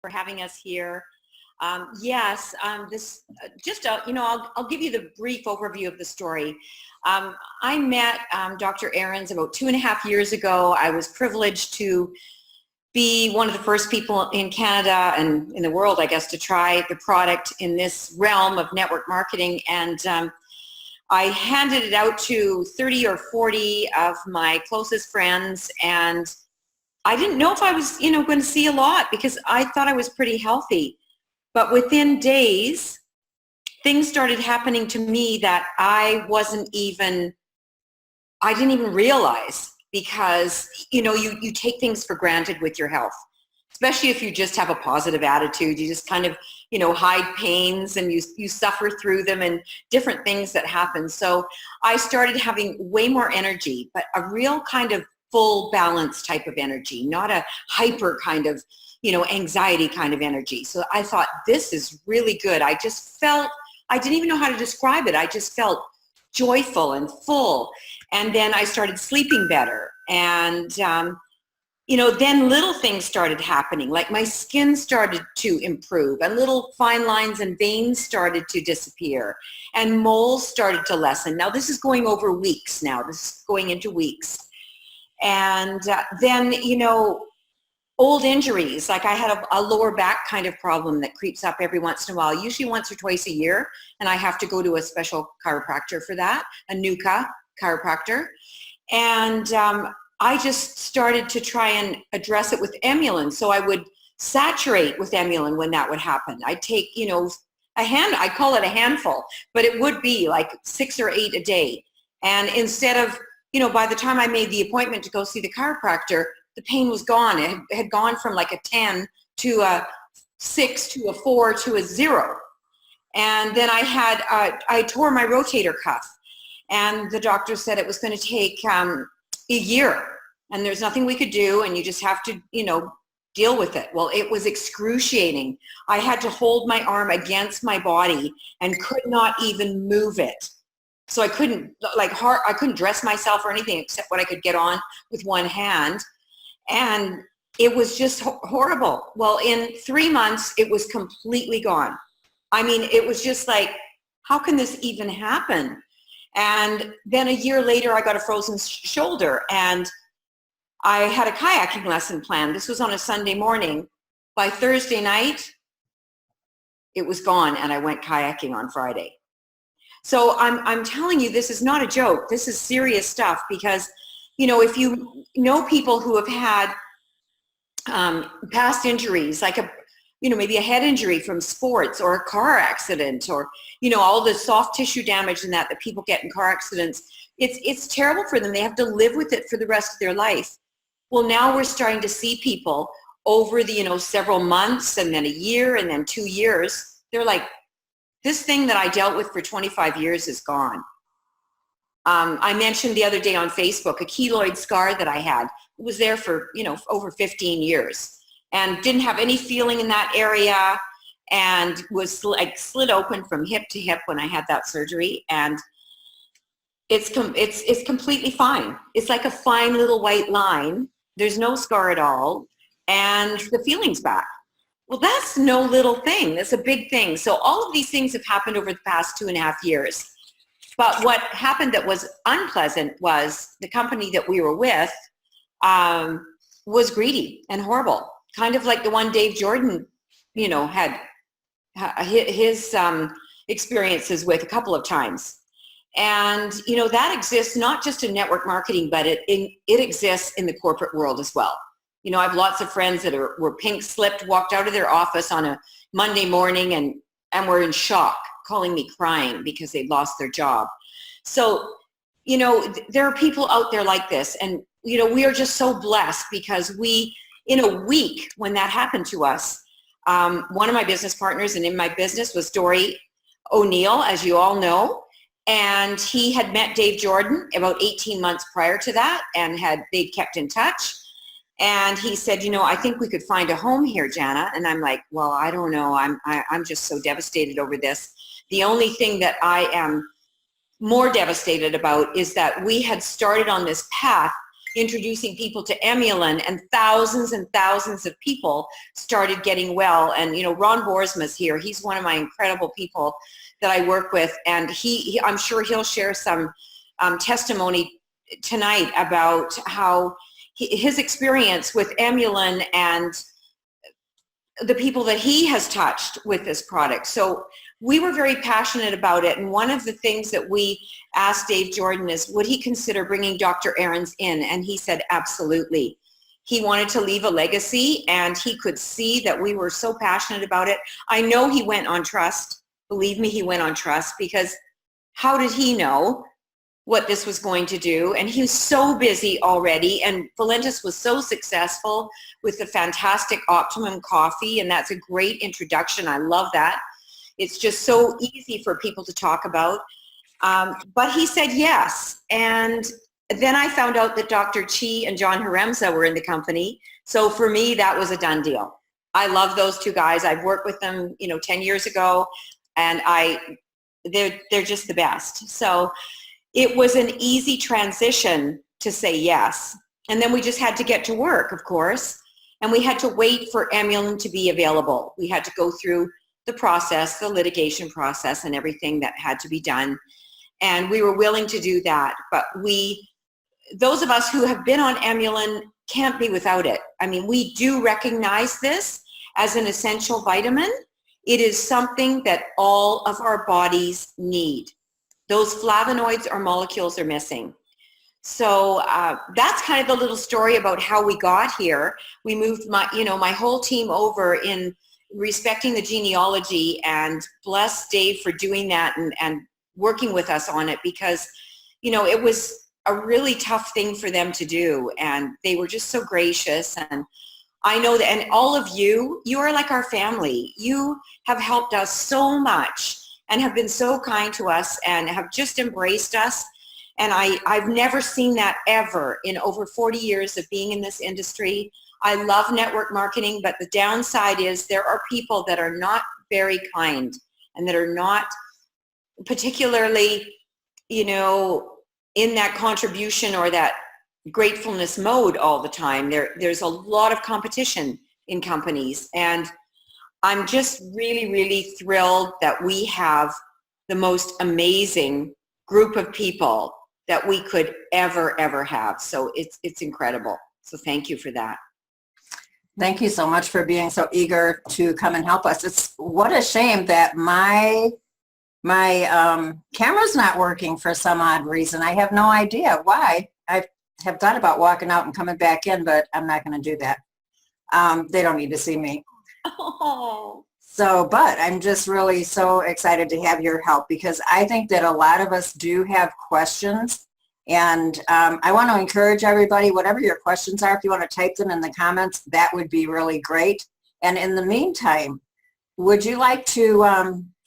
for having us here. I'll give you the brief overview of the story. I met Dr. Ahrens about 2.5 years ago. I was privileged to be one of the first people in Canada and in the world, I guess, to try the product in this realm of network marketing. And I handed it out to 30 or 40 of my closest friends, and I didn't know if I was, going to see a lot because I thought I was pretty healthy. But within days, things started happening to me that I didn't even realize, because, you take things for granted with your health, especially if you just have a positive attitude. You just kind of, hide pains and you suffer through them and different things that happen. So I started having way more energy, but a real kind of full balance type of energy, not a hyper kind of, anxiety kind of energy. So I thought, this is really good. I just felt, I didn't even know how to describe it. I just felt joyful and full. And then I started sleeping better. And, then little things started happening, like my skin started to improve and little fine lines and veins started to disappear and moles started to lessen. Now this is going over weeks now. This is going into weeks. And then, old injuries, like I had a lower back kind of problem that creeps up every once in a while, usually once or twice a year. And I have to go to a special chiropractor for that, a NUCA chiropractor. And I just started to try and address it with Emulin. So I would saturate with Emulin when that would happen. I'd take, I call it a handful, but it would be like 6 or 8 a day. And instead of, by the time I made the appointment to go see the chiropractor, the pain was gone. It had gone from like a 10 to a 6 to a 4 to a 0. And then I tore my rotator cuff. And the doctor said it was going to take a year. And there's nothing we could do. And you just have to, deal with it. Well, it was excruciating. I had to hold my arm against my body and could not even move it. So I couldn't I couldn't dress myself or anything except what I could get on with one hand. And it was just horrible. Well, in 3 months, it was completely gone. I mean, it was just like, how can this even happen? And then a year later, I got a frozen shoulder and I had a kayaking lesson planned. This was on a Sunday morning. By Thursday night, it was gone and I went kayaking on Friday. So I'm telling you, this is not a joke. This is serious stuff because, if you know people who have had past injuries, like maybe a head injury from sports or a car accident or, all the soft tissue damage and that people get in car accidents, it's terrible for them. They have to live with it for the rest of their life. Well, now we're starting to see people over the, several months and then a year and then 2 years. They're like, this thing that I dealt with for 25 years is gone. I mentioned the other day on Facebook, a keloid scar that I had. It was there for, over 15 years and didn't have any feeling in that area and was like slid open from hip to hip when I had that surgery. And it's completely fine. It's like a fine little white line. There's no scar at all. And the feeling's back. Well, that's no little thing. That's a big thing. So all of these things have happened over the past 2.5 years. But what happened that was unpleasant was the company that we were with was greedy and horrible. Kind of like the one Dave Jordan, had his experiences with a couple of times. And, that exists not just in network marketing, but it exists in the corporate world as well. I have lots of friends that were pink slipped, walked out of their office on a Monday morning and were in shock, calling me crying because they'd lost their job. So, there are people out there like this. And, we are just so blessed because we, in a week when that happened to us, one of my business partners and in my business was Dory O'Neill, as you all know. And he had met Dave Jordan about 18 months prior to that and they'd kept in touch. And he said, I think we could find a home here, Jana. And I'm like, well, I don't know. I'm just so devastated over this. The only thing that I am more devastated about is that we had started on this path. introducing people to Emulin, and thousands of people started getting well. And, you know, Ron Boersma's here. He's one of my incredible people that I work with. And I'm sure he'll share some testimony tonight about how his experience with Emulin and the people that he has touched with this product. So we were very passionate about it. And one of the things that we asked Dave Jordan is, would he consider bringing Dr. Ahrens in? And he said, absolutely. He wanted to leave a legacy, and he could see that we were so passionate about it. I know he went on trust. Believe me, he went on trust, because how did he know what this was going to do? And he was so busy already, and Valentus was so successful with the fantastic Optimum coffee, and that's a great introduction. I love that. It's just so easy for people to talk about. But he said yes. And then I found out that Dr. Chi and John Haremza were in the company. So for me, that was a done deal. I love those two guys. I've worked with them, 10 years ago, and they're just the best. So it was an easy transition to say yes. And then we just had to get to work, of course. And we had to wait for Emulin to be available. We had to go through the process, the litigation process, and everything that had to be done. And we were willing to do that. But those of us who have been on Emulin can't be without it. I mean, we do recognize this as an essential vitamin. It is something that all of our bodies need. Those flavonoids or molecules are missing. So that's kind of the little story about how we got here. We moved my whole team over in respecting the genealogy, and bless Dave for doing that and working with us on it, because, it was a really tough thing for them to do. And they were just so gracious. And I know that, and all of you are like our family. You have helped us so much and have been so kind to us and have just embraced us. And I've never seen that ever in over 40 years of being in this industry. I love network marketing, but the downside is there are people that are not very kind and that are not particularly, in that contribution or that gratefulness mode all the time. There's a lot of competition in companies, and I'm just really, really thrilled that we have the most amazing group of people that we could ever have. So it's incredible. So thank you for that. Thank you so much for being so eager to come and help us. It's what a shame that my camera's not working for some odd reason. I have no idea why. I have thought about walking out and coming back in, but I'm not going to do that. They don't need to see me. Oh. So, but I'm just really so excited to have your help, because I think that a lot of us do have questions. And I want to encourage everybody, whatever your questions are, if you want to type them in the comments, that would be really great. And in the meantime, would you like to,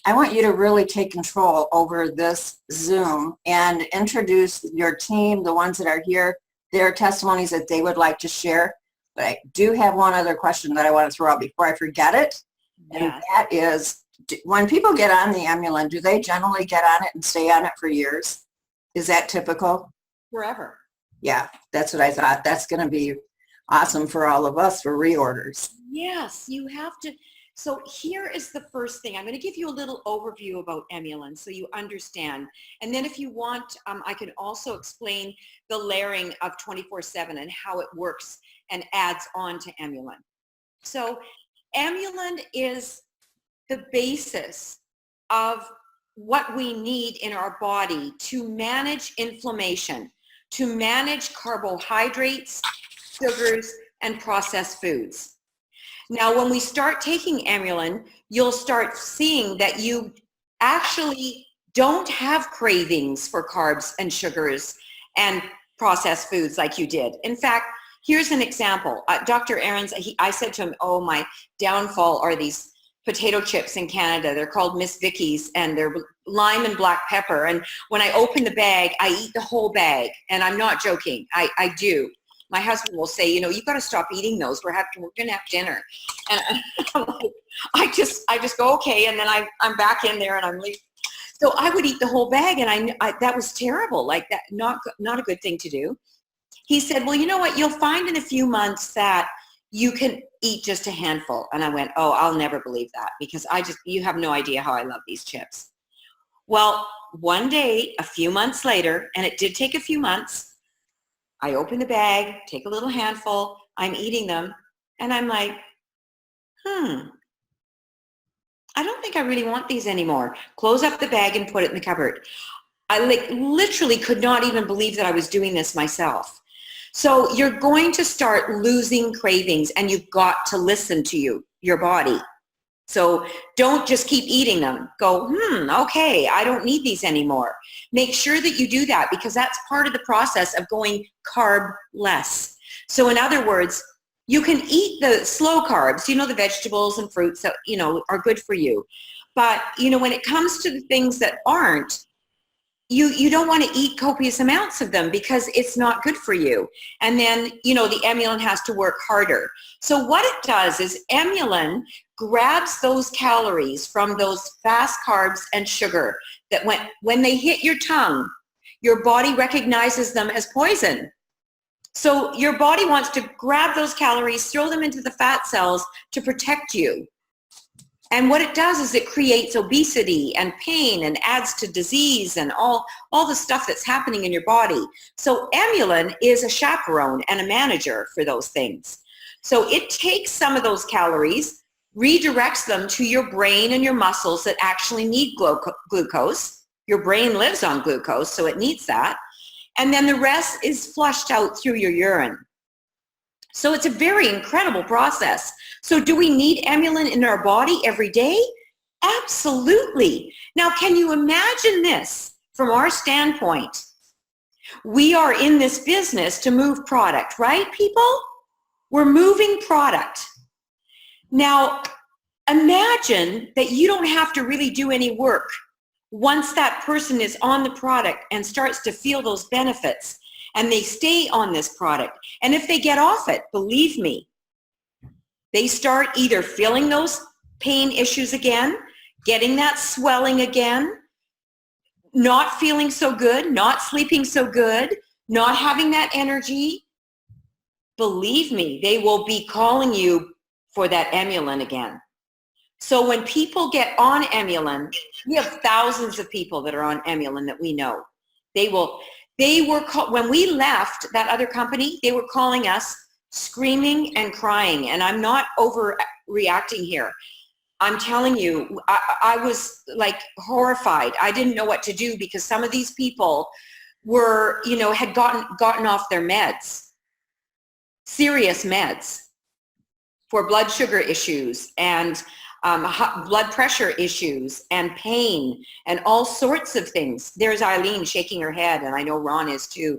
I want you to really take control over this Zoom and introduce your team, the ones that are here, their testimonies that they would like to share. But I do have one other question that I want to throw out before I forget it. And that is, when people get on the Emulin, do they generally get on it and stay on it for years? Is that typical? Forever. Yeah, that's what I thought. That's going to be awesome for all of us for reorders. Yes, you have to. So here is the first thing. I'm going to give you a little overview about Emulin so you understand. And then if you want, I can also explain the layering of 24/7 and how it works and adds on to Emulin. So Emulin is the basis of what we need in our body to manage inflammation, to manage carbohydrates, sugars, and processed foods. Now, when we start taking Emulin, you'll start seeing that you actually don't have cravings for carbs and sugars and processed foods like you did. In fact, here's an example. Dr. Ahrens, I said to him, oh, my downfall are these potato chips in Canada. They're called Miss Vicky's, and they're lime and black pepper. And when I open the bag, I eat the whole bag. And I'm not joking. I do. My husband will say, you've got to stop eating those. We're going to have dinner. And I'm like, I just go, okay. And then I'm back in there and I'm leaving. So I would eat the whole bag, and I that was terrible. Like that, not a good thing to do. He said, well, you know what? You'll find in a few months that you can eat just a handful. And I went, oh, I'll never believe that, because you have no idea how I love these chips. Well, one day, a few months later, and it did take a few months, I open the bag, take a little handful, I'm eating them, and I'm like, I don't think I really want these anymore. Close up the bag and put it in the cupboard. I literally could not even believe that I was doing this myself. So you're going to start losing cravings, and you've got to listen to your body. So don't just keep eating them. Go, okay, I don't need these anymore. Make sure that you do that, because that's part of the process of going carb less. So in other words, you can eat the slow carbs, the vegetables and fruits that, are good for you. But, when it comes to the things that aren't, you don't want to eat copious amounts of them, because it's not good for you. And then, the Emulin has to work harder. So what it does is Emulin grabs those calories from those fast carbs and sugar that when they hit your tongue, your body recognizes them as poison. So your body wants to grab those calories, throw them into the fat cells to protect you. And what it does is it creates obesity and pain and adds to disease and all the stuff that's happening in your body. So Emulin is a chaperone and a manager for those things. So it takes some of those calories, redirects them to your brain and your muscles that actually need glucose. Your brain lives on glucose, so it needs that. And then the rest is flushed out through your urine. So it's a very incredible process. So do we need Emulin in our body every day? Absolutely. Now, can you imagine this from our standpoint? We are in this business to move product, right, people? We're moving product. Now, imagine that you don't have to really do any work once that person is on the product and starts to feel those benefits, and they stay on this product. And if they get off it, believe me, they start either feeling those pain issues again, getting that swelling again, not feeling so good, not sleeping so good, not having that energy. Believe me, they will be calling you for that Emulin again. So when people get on Emulin, we have thousands of people that are on Emulin that we know. When we left that other company, they were calling us screaming and crying. And I'm not overreacting here. I'm telling you, I was like horrified. I didn't know what to do, because some of these people were, had gotten off their meds, serious meds for blood sugar issues and blood pressure issues and pain and all sorts of things. There's Eileen shaking her head, and I know Ron is too.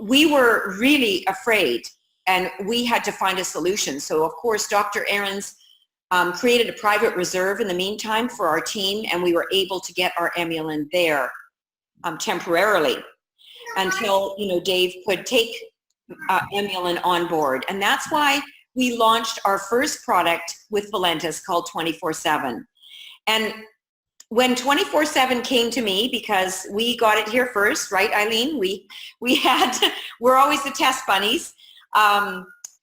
We were really afraid, and we had to find a solution. So of course, Dr. Ahrens created a private reserve in the meantime for our team, and we were able to get our Emulin there temporarily until, Dave could take Emulin on board. And that's why we launched our first product with Valentus called 24/7. And when 24/7 came to me, because we got it here first, right, Eileen? We're always the test bunnies.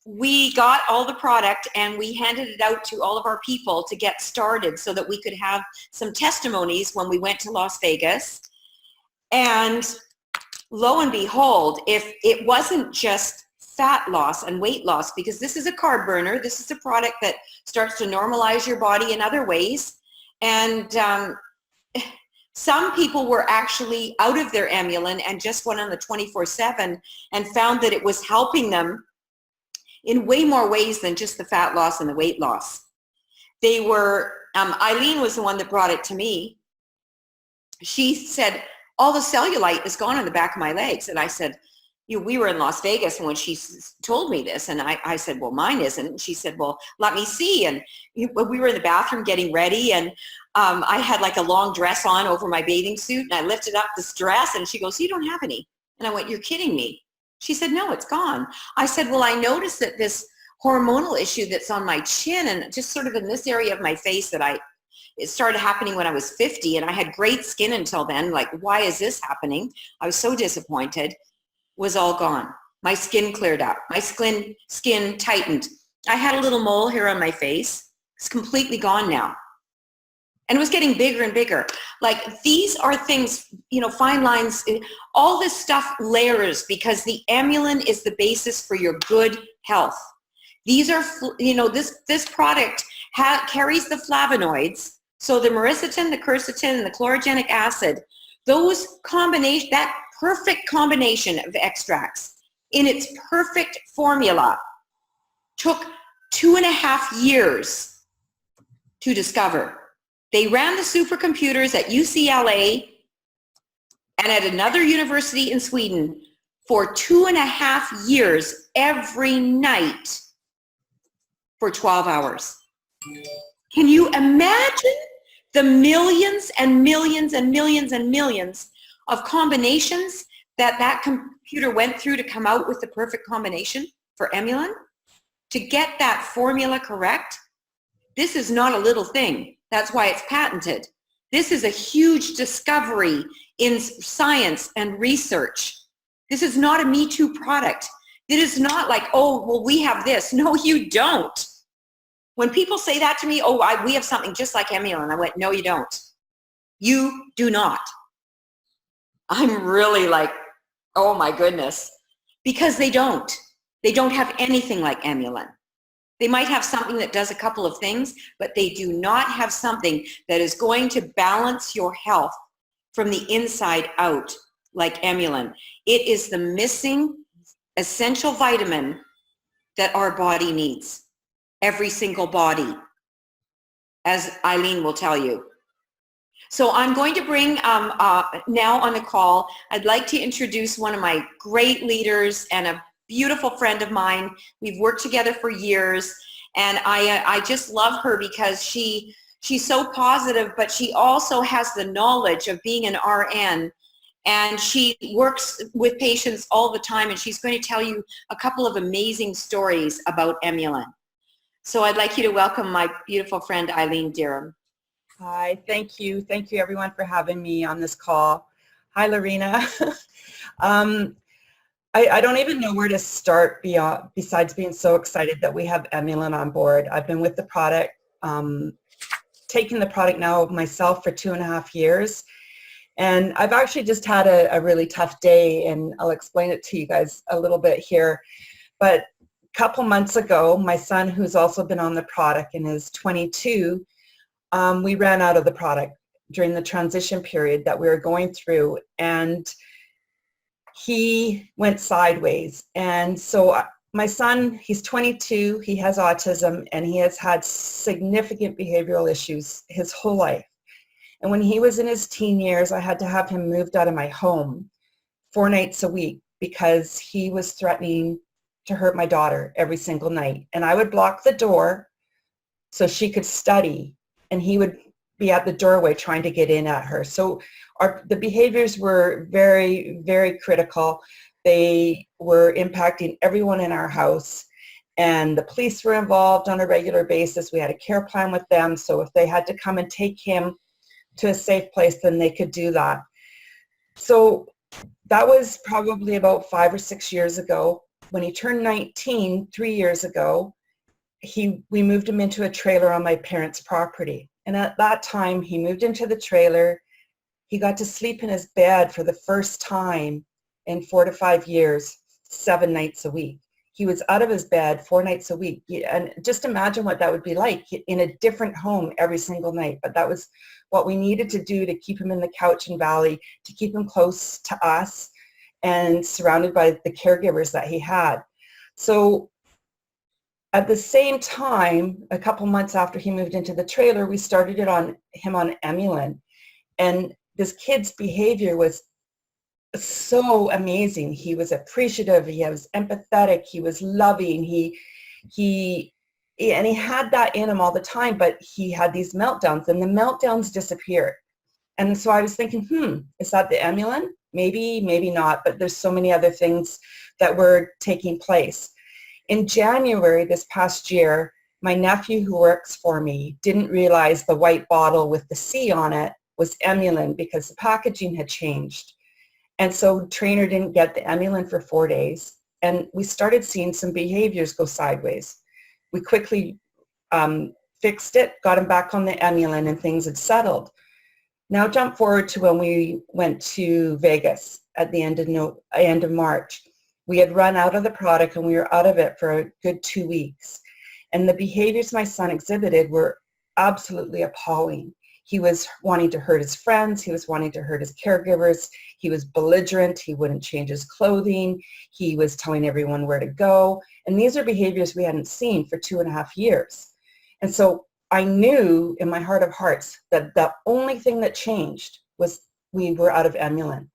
We got all the product and we handed it out to all of our people to get started so that we could have some testimonies when we went to Las Vegas. And lo and behold, if it wasn't just fat loss and weight loss, because this is a carb burner, this is a product that starts to normalize your body in other ways. And some people were actually out of their Emulin and just went on the 24/7 and found that it was helping them in way more ways than just the fat loss and the weight loss. They were, Eileen was the one that brought it to me. She said, all the cellulite is gone on the back of my legs. And I said, we were in Las Vegas, and when she told me this, and I said, well, mine isn't. And she said, well, let me see. And we were in the bathroom getting ready, and I had like a long dress on over my bathing suit, and I lifted up this dress, and she goes, you don't have any. And I went, you're kidding me. She said, no, it's gone. I said, well, I noticed that this hormonal issue that's on my chin and just sort of in this area of my face it started happening when I was 50, and I had great skin until then. Like, why is this happening? I was so disappointed. Was all gone. My skin cleared up. My skin tightened. I had a little mole here on my face. It's completely gone now. And it was getting bigger and bigger. Like, these are things, you know, fine lines, all this stuff layers, because the Emulin is the basis for your good health. These are, you know, this product carries the flavonoids. So the myricetin, the quercetin, and the chlorogenic acid, those combination, that perfect combination of extracts in its perfect formula took 2.5 years to discover. They ran the supercomputers at UCLA and at another university in Sweden for 2.5 years every night for 12 hours. Can you imagine the millions and millions and millions and millions of combinations that computer went through to come out with the perfect combination for Emulin? To get that formula correct, this is not a little thing. That's why it's patented. This is a huge discovery in science and research. This is not a Me Too product. It is not like, oh, well, we have this. No, you don't. When people say that to me, oh, we have something just like Emulin, I went, no, you don't. You do not. I'm really like, oh my goodness. Because they don't. They don't have anything like Emulin. They might have something that does a couple of things, but they do not have something that is going to balance your health from the inside out like Emulin. It is the missing essential vitamin that our body needs. Every single body, as Eileen will tell you. So I'm going to bring now on the call, I'd like to introduce one of my great leaders and a beautiful friend of mine. We've worked together for years, and I just love her because she's so positive, but she also has the knowledge of being an RN, and she works with patients all the time, and she's going to tell you a couple of amazing stories about Emulin. So I'd like you to welcome my beautiful friend, Eileen Dirham. Hi, thank you. Thank you everyone for having me on this call. Hi, Lorena. I don't even know where to start besides being so excited that we have Emulin on board. I've been with the product, taking the product now myself for 2.5 years. And I've actually just had a really tough day, and I'll explain it to you guys a little bit here. But couple months ago, my son, who's also been on the product and is 22, we ran out of the product during the transition period that we were going through, and he went sideways. And so my son, he's 22, he has autism, and he has had significant behavioral issues his whole life. And when he was in his teen years, I had to have him moved out of my home 4 nights a week because he was threatening to hurt my daughter every single night. And I would block the door so she could study, and he would be at the doorway trying to get in at her. So the behaviors were very, very critical. They were impacting everyone in our house, and the police were involved on a regular basis. We had a care plan with them, so if they had to come and take him to a safe place, then they could do that. So that was probably about 5 or 6 years ago. When he turned 19, 3 years ago, we moved him into a trailer on my parents' property. And at that time, he moved into the trailer. He got to sleep in his bed for the first time in 4 to 5 years, 7 nights a week. He was out of his bed 4 nights a week. And just imagine what that would be like in a different home every single night. But that was what we needed to do to keep him in the Cowichan Valley, to keep him close to us and surrounded by the caregivers that he had. So at the same time, a couple months after he moved into the trailer, we started him on Emulin. And this kid's behavior was so amazing. He was appreciative, he was empathetic, he was loving, he had that in him all the time, but he had these meltdowns, and the meltdowns disappeared. And so I was thinking, is that the Emulin? Maybe, maybe not, but there's so many other things that were taking place. In January this past year, my nephew who works for me didn't realize the white bottle with the C on it was Emulin because the packaging had changed. And so trainer didn't get the Emulin for 4 days. and we started seeing some behaviors go sideways. We quickly fixed it, got him back on the Emulin, and things had settled. Now jump forward to when we went to Vegas at the end of March. We had run out of the product and we were out of it for a good 2 weeks. And the behaviors my son exhibited were absolutely appalling. He was wanting to hurt his friends. He was wanting to hurt his caregivers. He was belligerent. He wouldn't change his clothing. He was telling everyone where to go. And these are behaviors we hadn't seen for 2.5 years. And so I knew in my heart of hearts that the only thing that changed was we were out of Emulin.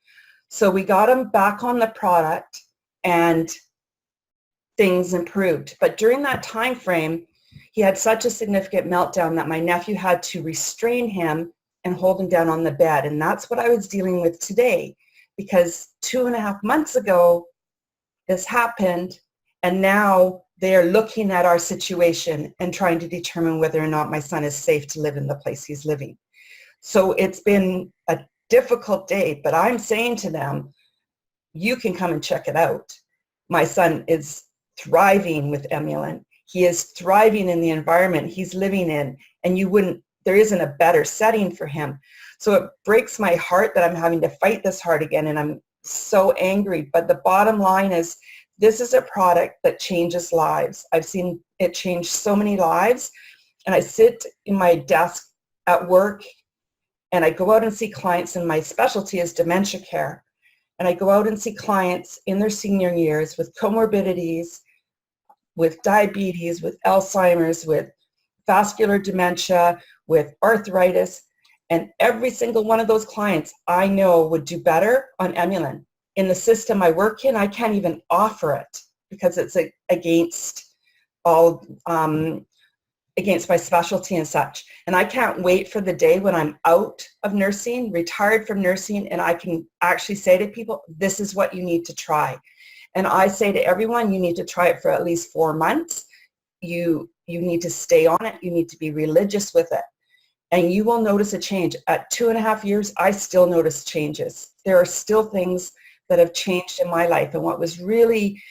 So we got him back on the product and things improved. But during that time frame, he had such a significant meltdown that my nephew had to restrain him and hold him down on the bed. And that's what I was dealing with today, because 2.5 months ago, this happened, and now they are looking at our situation and trying to determine whether or not my son is safe to live in the place he's living. So it's been a difficult day, but I'm saying to them, you can come and check it out. My son is thriving with Emulin. He is thriving in the environment he's living in, and there isn't a better setting for him. So it breaks my heart that I'm having to fight this hard again, and I'm so angry. But the bottom line is, this is a product that changes lives. I've seen it change so many lives, and I sit in my desk at work, and I go out and see clients, and my specialty is dementia care. And I go out and see clients in their senior years with comorbidities, with diabetes, with Alzheimer's, with vascular dementia, with arthritis, and every single one of those clients I know would do better on Emulin. In the system I work in, I can't even offer it because it's against my specialty and such. And I can't wait for the day when I'm out of nursing, retired from nursing, and I can actually say to people, this is what you need to try. And I say to everyone, you need to try it for at least 4 months. You need to stay on it. You need to be religious with it. And you will notice a change. At 2.5 years, I still notice changes. There are still things that have changed in my life. And what was really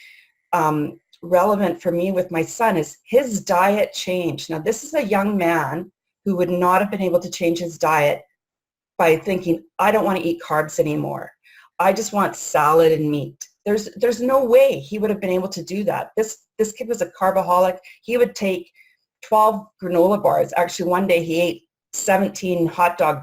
relevant for me with my son is his diet changed. Now, this is a young man who would not have been able to change his diet by thinking, I don't want to eat carbs anymore. I just want salad and meat. There's no way he would have been able to do that. This kid was a carbaholic. He would take 12 granola bars. Actually, one day he ate 17 hot dog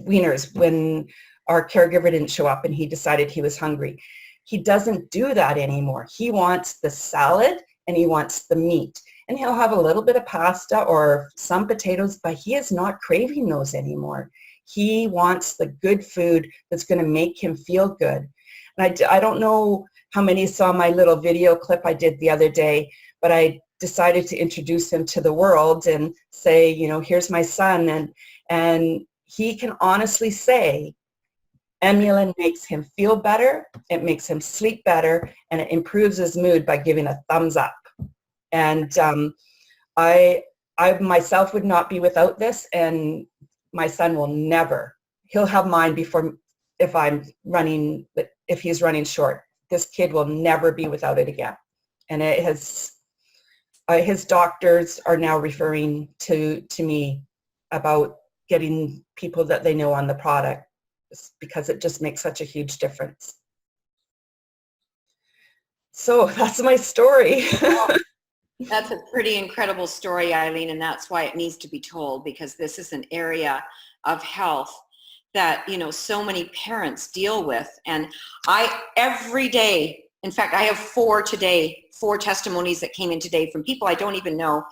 wieners when our caregiver didn't show up and he decided he was hungry. He doesn't do that anymore. He wants the salad and he wants the meat. And he'll have a little bit of pasta or some potatoes, but he is not craving those anymore. He wants the good food that's going to make him feel good. And I don't know how many saw my little video clip I did the other day, but I decided to introduce him to the world and say, here's my son. And he can honestly say, Emulin makes him feel better, it makes him sleep better, and it improves his mood by giving a thumbs up. And I myself would not be without this, and my son will never. He'll have mine before if he's running short. This kid will never be without it again. And it has, his doctors are now referring to me about getting people that they know on the product because it just makes such a huge difference. So that's my story. That's a pretty incredible story, Eileen, and that's why it needs to be told, because this is an area of health that, so many parents deal with. And every day, in fact, I have 4 testimonies that came in today from people I don't even know.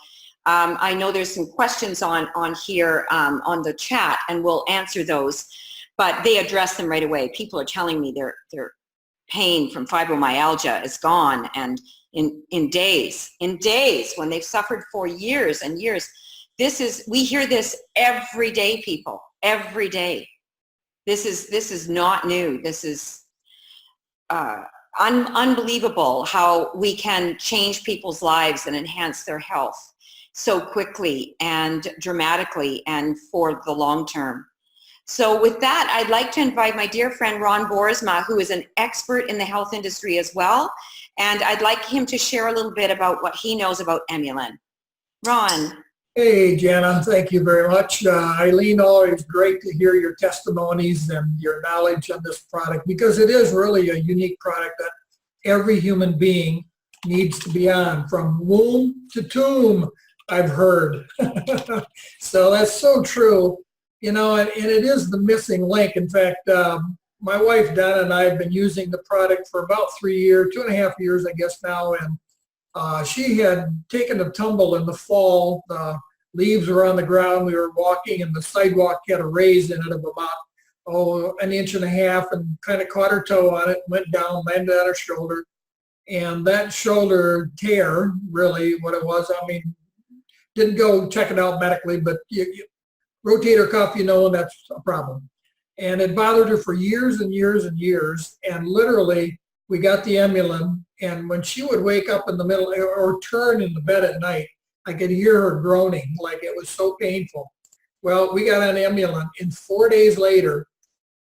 I know there's some questions on here on the chat, and we'll answer those, but they address them right away. People are telling me their pain from fibromyalgia is gone, and in days when they've suffered for years and years. We hear this every day, people, every day. This is not new. This is unbelievable how we can change people's lives and enhance their health so quickly and dramatically and for the long term. So with that, I'd like to invite my dear friend Ron Boersma, who is an expert in the health industry as well. And I'd like him to share a little bit about what he knows about Emulin. Ron. Hey, Jana, thank you very much. Eileen, always great to hear your testimonies and your knowledge on this product, because it is really a unique product that every human being needs to be on, from womb to tomb, I've heard. So that's so true, you know, and it is the missing link. In fact, my wife, Donna, and I have been using the product for about 3 years, 2.5 years, I guess now, and she had taken a tumble in the fall. The leaves were on the ground. We were walking, and the sidewalk had a raise in it of about, 1.5 inches, and kind of caught her toe on it, went down, landed on her shoulder. And that shoulder tear, really what it was, I mean, didn't go check it out medically, but rotator cuff, you know, and that's a problem. And it bothered her for years and years and years. And literally, we got the Emulin, and when she would wake up in the middle or turn in the bed at night, I could hear her groaning like it was so painful. Well, we got on Emulin, and 4 days later,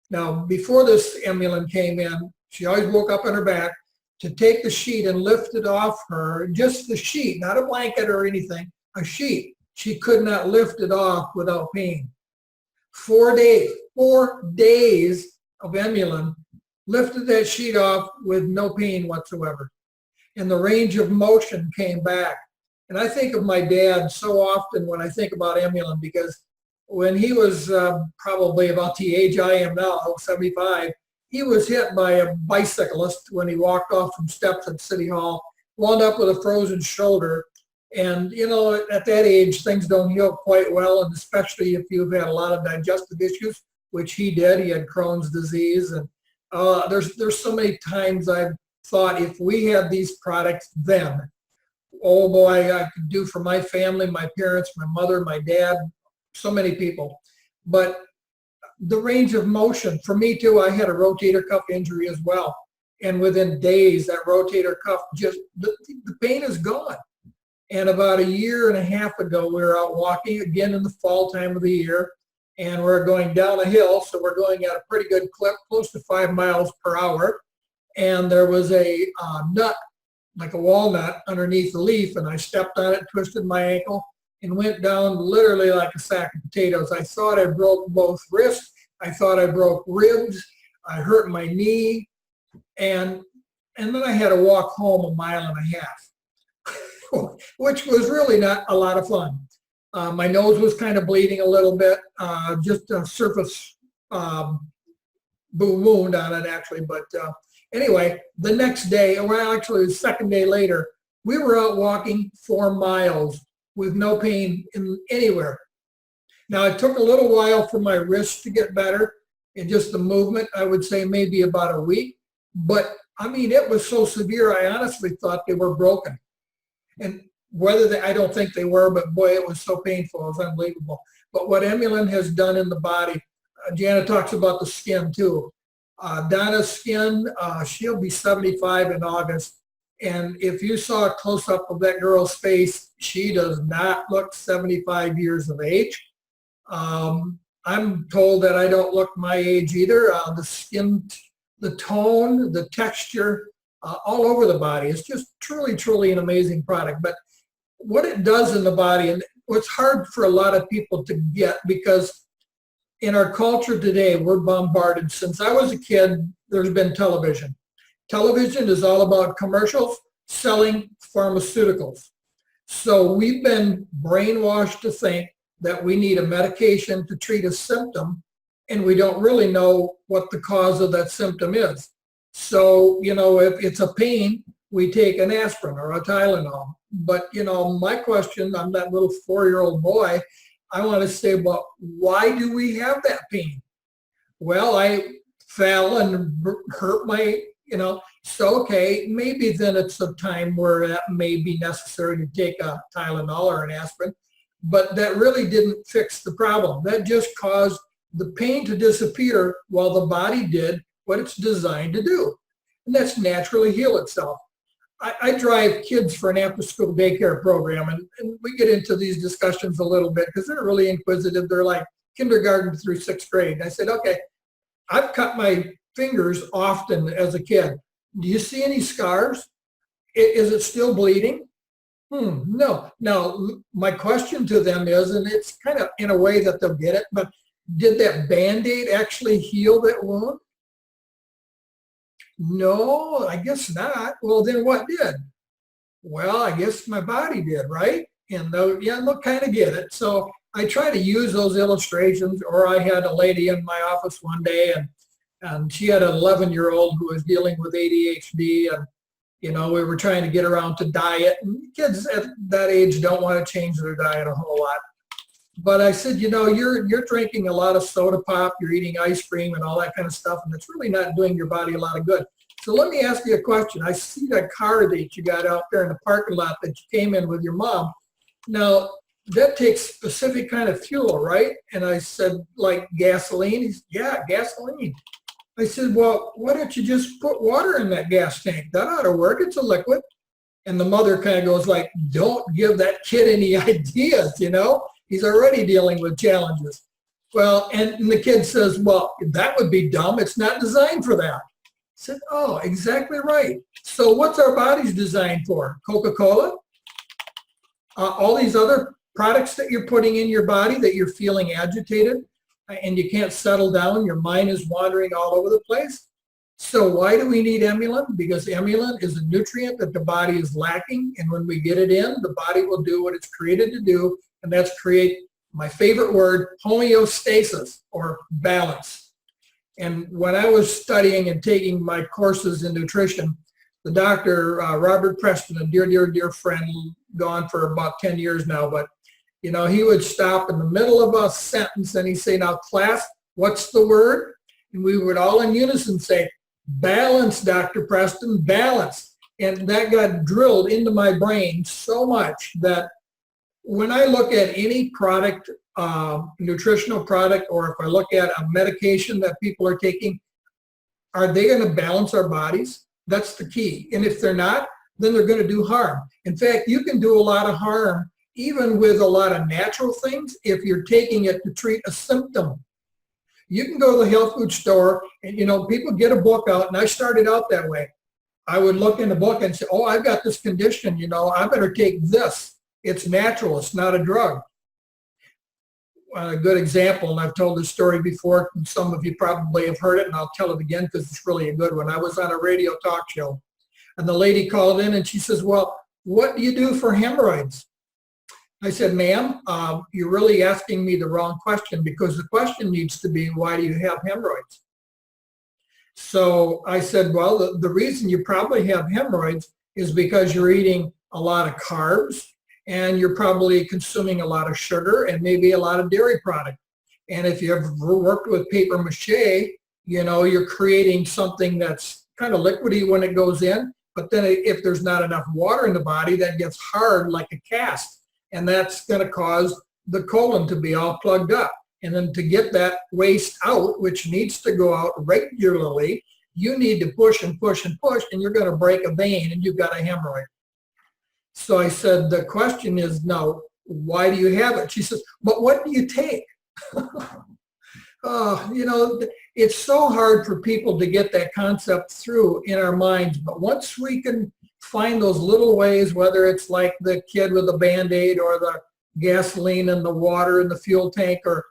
now before this Emulin came in, she always woke up on her back to take the sheet and lift it off her, just the sheet, not a blanket or anything, a sheet. She could not lift it off without pain. 4 days of Emulin, lifted that sheet off with no pain whatsoever. And the range of motion came back. And I think of my dad so often when I think about Emulin, because when he was probably about the age I am now, 75, he was hit by a bicyclist when he walked off from steps at City Hall, wound up with a frozen shoulder. And, you know, at that age, things don't heal quite well, and especially if you've had a lot of digestive issues, which he did. He had Crohn's disease. And there's so many times I've thought, if we had these products then, oh boy, I could do for my family, my parents, my mother, my dad, so many people. But the range of motion, for me too, I had a rotator cuff injury as well. And within days, that rotator cuff just, the pain is gone. And about 1.5 years ago, we were out walking again in the fall time of the year, and we're going down a hill. So we're going at a pretty good clip, close to 5 miles per hour. And there was a nut, like a walnut, underneath the leaf, and I stepped on it, twisted my ankle, and went down literally like a sack of potatoes. I thought I broke both wrists. I thought I broke ribs. I hurt my knee. And then I had to walk home 1.5 miles, which was really not a lot of fun. My nose was kind of bleeding a little bit, just a surface wound on it actually. But anyway, the next day, well actually the second day later, we were out walking 4 miles with no pain anywhere. Now it took a little while for my wrist to get better, and just the movement, I would say maybe about a week. But I mean, it was so severe, I honestly thought they were broken. And whether they, I don't think they were, but boy, it was so painful, it was unbelievable. But what Emulin has done in the body, Jana talks about the skin too. Donna's skin, she'll be 75 in August. And if you saw a close-up of that girl's face, she does not look 75 years of age. I'm told that I don't look my age either. The skin, the tone, the texture, all over the body. It's just truly, truly an amazing product. But what it does in the body, and what's hard for a lot of people to get, because in our culture today, we're bombarded. Since I was a kid, there's been television. Television is all about commercials selling pharmaceuticals. So we've been brainwashed to think that we need a medication to treat a symptom, and we don't really know what the cause of that symptom is. So, you know, if it's a pain, we take an aspirin or a Tylenol. But, you know, my question, I'm that little 4-year-old boy, I want to say, well, why do we have that pain? Well, I fell and hurt my, you know, so okay, maybe then it's a time where that may be necessary to take a Tylenol or an aspirin, but that really didn't fix the problem. That just caused the pain to disappear while the body did what it's designed to do, and that's naturally heal itself. I drive kids for an after-school daycare program, and we get into these discussions a little bit because they're really inquisitive. They're like kindergarten through 6th grade. I said, okay, I've cut my fingers often as a kid. Do you see any scars? Is it still bleeding? No. Now, my question to them is, and it's kind of in a way that they'll get it, but did that Band-Aid actually heal that wound? No, I guess not. Well, then what did? Well, I guess my body did, right? And they'll kind of get it. So I try to use those illustrations, or I had a lady in my office one day, and she had an 11-year-old who was dealing with ADHD, and we were trying to get around to diet, and kids at that age don't want to change their diet a whole lot. But I said, you're drinking a lot of soda pop, you're eating ice cream and all that kind of stuff, and it's really not doing your body a lot of good. So let me ask you a question. I see that car that you got out there in the parking lot that you came in with your mom. Now, that takes specific kind of fuel, right? And I said, like gasoline? He said, yeah, gasoline. I said, well, why don't you just put water in that gas tank? That ought to work. It's a liquid. And the mother kind of goes like, don't give that kid any ideas, He's already dealing with challenges. Well, and the kid says, well, that would be dumb. It's not designed for that. I said, oh, exactly right. So what's our bodies designed for? Coca-Cola? All these other products that you're putting in your body that you're feeling agitated and you can't settle down, your mind is wandering all over the place. So why do we need Emulin? Because Emulin is a nutrient that the body is lacking, and when we get it in, the body will do what it's created to do, and that's create, my favorite word, homeostasis, or balance. And when I was studying and taking my courses in nutrition, the doctor, Robert Preston, a dear, dear, dear friend, gone for about 10 years now, but he would stop in the middle of a sentence and he'd say, now class, what's the word? And we would all in unison say, balance, Dr. Preston, balance. And that got drilled into my brain so much that when I look at any product, nutritional product, or if I look at a medication that people are taking, are they going to balance our bodies? That's the key. And if they're not, then they're going to do harm. In fact, you can do a lot of harm even with a lot of natural things if you're taking it to treat a symptom. You can go to the health food store and, people get a book out, and I started out that way. I would look in the book and say, oh, I've got this condition, I better take this. It's natural. It's not a drug. A good example, and I've told this story before, and some of you probably have heard it, and I'll tell it again because it's really a good one. I was on a radio talk show, and the lady called in and she says, well, what do you do for hemorrhoids? I said, ma'am, you're really asking me the wrong question, because the question needs to be, why do you have hemorrhoids? So I said, well, the reason you probably have hemorrhoids is because you're eating a lot of carbs, and you're probably consuming a lot of sugar and maybe a lot of dairy product. And if you ever worked with paper mache, you're creating something that's kind of liquidy when it goes in, but then if there's not enough water in the body, that gets hard like a cast. And that's going to cause the colon to be all plugged up. And then to get that waste out, which needs to go out regularly, you need to push and push and push, and you're going to break a vein and you've got a hemorrhoid. So I said, the question is, no, why do you have it? She says, but what do you take? It's so hard for people to get that concept through in our minds. But once we can find those little ways, whether it's like the kid with a Band-Aid or the gasoline and the water in the fuel tank, or,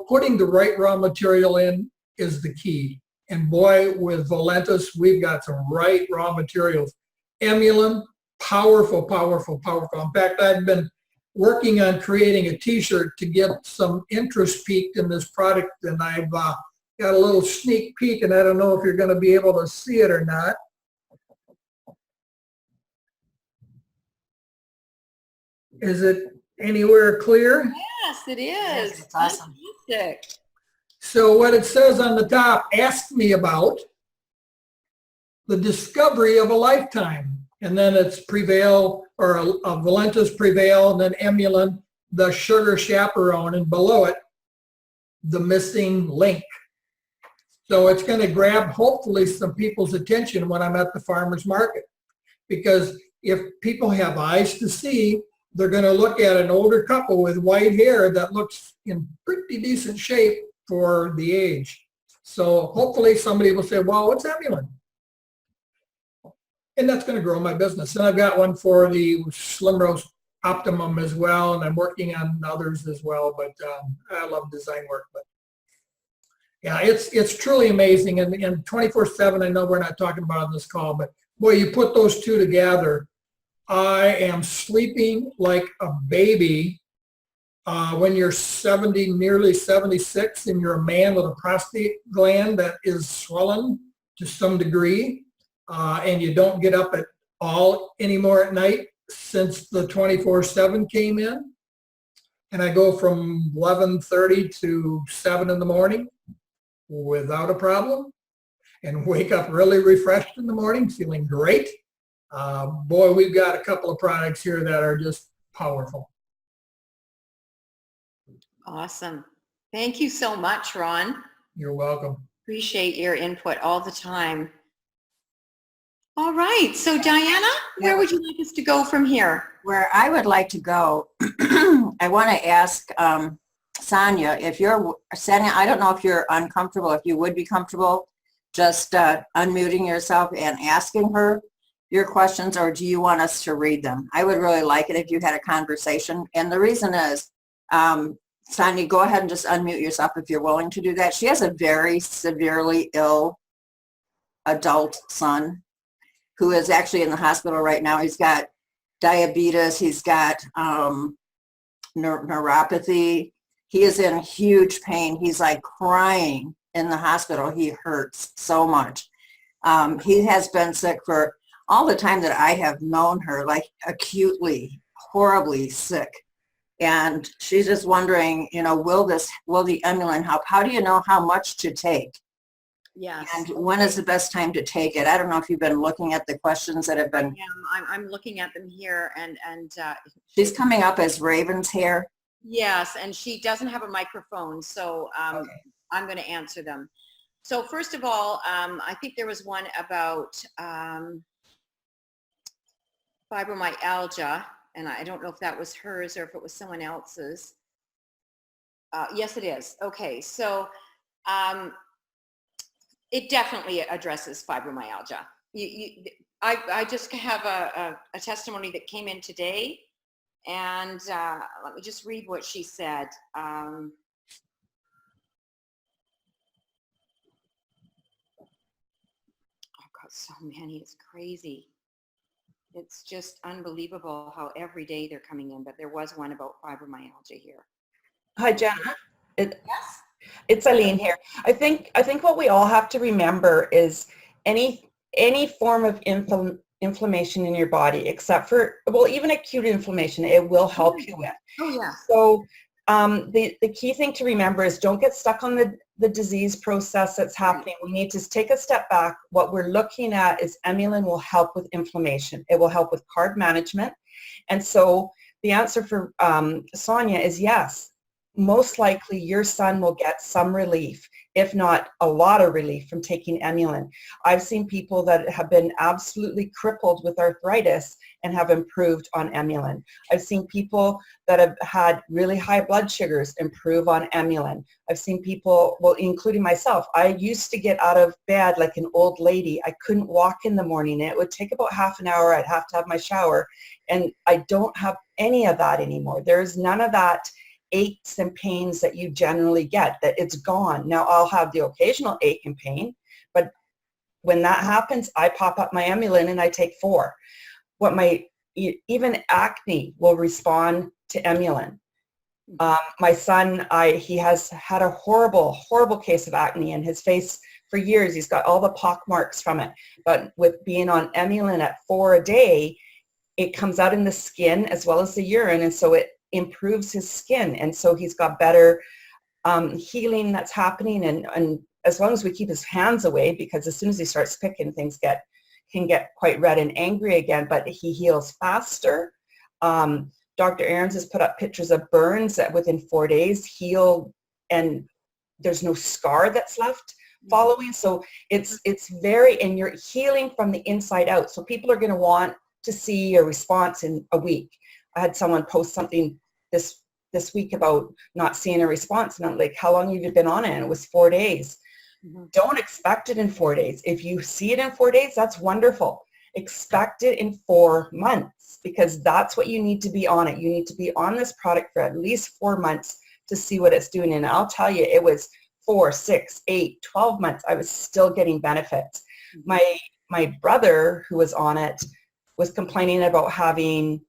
putting the right raw material in is the key. And boy, with Valentus, we've got some right raw materials. Emulin, powerful, powerful, powerful. In fact, I've been working on creating a t-shirt to get some interest peaked in this product, and I've got a little sneak peek, and I don't know if you're going to be able to see it or not. Is it anywhere clear? Yes, it is. Yes, it's awesome. Fantastic. So what it says on the top, ask me about the discovery of a lifetime. And then it's Prevail, or a Valentus Prevail, and then Emulin, the sugar chaperone, and below it, the missing link. So it's going to grab, hopefully, some people's attention when I'm at the farmer's market. Because if people have eyes to see, they're going to look at an older couple with white hair that looks in pretty decent shape for the age. So hopefully somebody will say, well, what's Emulin? And that's going to grow my business. And I've got one for the Slim Rose Optimum as well, and I'm working on others as well, but I love design work. But yeah, it's truly amazing. And 24/7, I know we're not talking about on this call, but boy, you put those two together, I am sleeping like a baby. When you're 70, nearly 76, and you're a man with a prostate gland that is swollen to some degree, and you don't get up at all anymore at night since the 24/7 came in, and I go from 11:30 to 7 in the morning without a problem, and wake up really refreshed in the morning, feeling great. Boy, we've got a couple of products here that are just powerful. Awesome. Thank you so much, Ron. You're welcome. Appreciate your input all the time. All right. So Diana, where would you like us to go from here? Where I would like to go, I want to ask Sonia, Sonia, I don't know if you're uncomfortable, if you would be comfortable just unmuting yourself and asking her your questions, or do you want us to read them? I would really like it if you had a conversation. And the reason is, Sonia, go ahead and just unmute yourself if you're willing to do that. She has a very severely ill adult son who is actually in the hospital right now. He's got diabetes. He's got neuropathy. He is in huge pain. He's like crying in the hospital. He hurts so much. He has been sick for all the time that I have known her, like acutely, horribly sick. And she's just wondering, will the Emulin help? How do you know how much to take? Yes. And when is the best time to take it? I don't know if you've been looking at the questions that have been. Yeah, I'm looking at them here, and She's coming up as Raven's hair. yes, and she doesn't have a microphone, so Okay. I'm going to answer them. So first of all, I think there was one about fibromyalgia, and I don't know if that was hers or if it was someone else's. Yes, it is. Okay, so it definitely addresses fibromyalgia. I just have a testimony that came in today, and let me just read what she said. I've got so many, it's crazy. It's just unbelievable how every day they're coming in, but there was one about fibromyalgia here. Hi, Jenna. It's Eileen here. I think what we all have to remember is any form of inflammation in your body, except for, well, even acute inflammation, it will help you with. Oh, yeah. So the key thing to remember is don't get stuck on the disease process that's happening. We need to take a step back. What we're looking at is Emulin will help with inflammation. It will help with carb management. And so the answer for Sonia is yes. Most likely your son will get some relief, if not a lot of relief, from taking Emulin. I've seen people that have been absolutely crippled with arthritis and have improved on Emulin. I've seen people that have had really high blood sugars improve on Emulin. I've seen people, well, including myself, I used to get out of bed like an old lady. I couldn't walk in the morning. It would take about half an hour. I'd have to have my shower, and I don't have any of that anymore. There's none of that aches and pains that you generally get, that it's gone. Now I'll have the occasional ache and pain, but when that happens, I pop up my Emulin and I take 4. Even acne will respond to Emulin. My son, he has had a horrible case of acne in his face for years. He's got all the pock marks from it, but with being on Emulin at 4 a day, it comes out in the skin as well as the urine, and so it improves his skin, and so he's got better healing that's happening, and as long as we keep his hands away, because as soon as he starts picking, things can get quite red and angry again, but he heals faster. Dr. Aarons has put up pictures of burns that within 4 days heal, and there's no scar that's left following. So it's very, and you're healing from the inside out. So people are going to want to see a response in a week. I had someone post something this week about not seeing a response, and I'm like, how long have you been on it? And it was 4 days. Mm-hmm. Don't expect it in 4 days. If you see it in 4 days, that's wonderful. Expect it in 4 months, because that's what you need to be on it. You need to be on this product for at least 4 months to see what it's doing. And I'll tell you, it was 4, 6, 8, 12 months. I was still getting benefits. Mm-hmm. My brother, who was on it, was complaining about having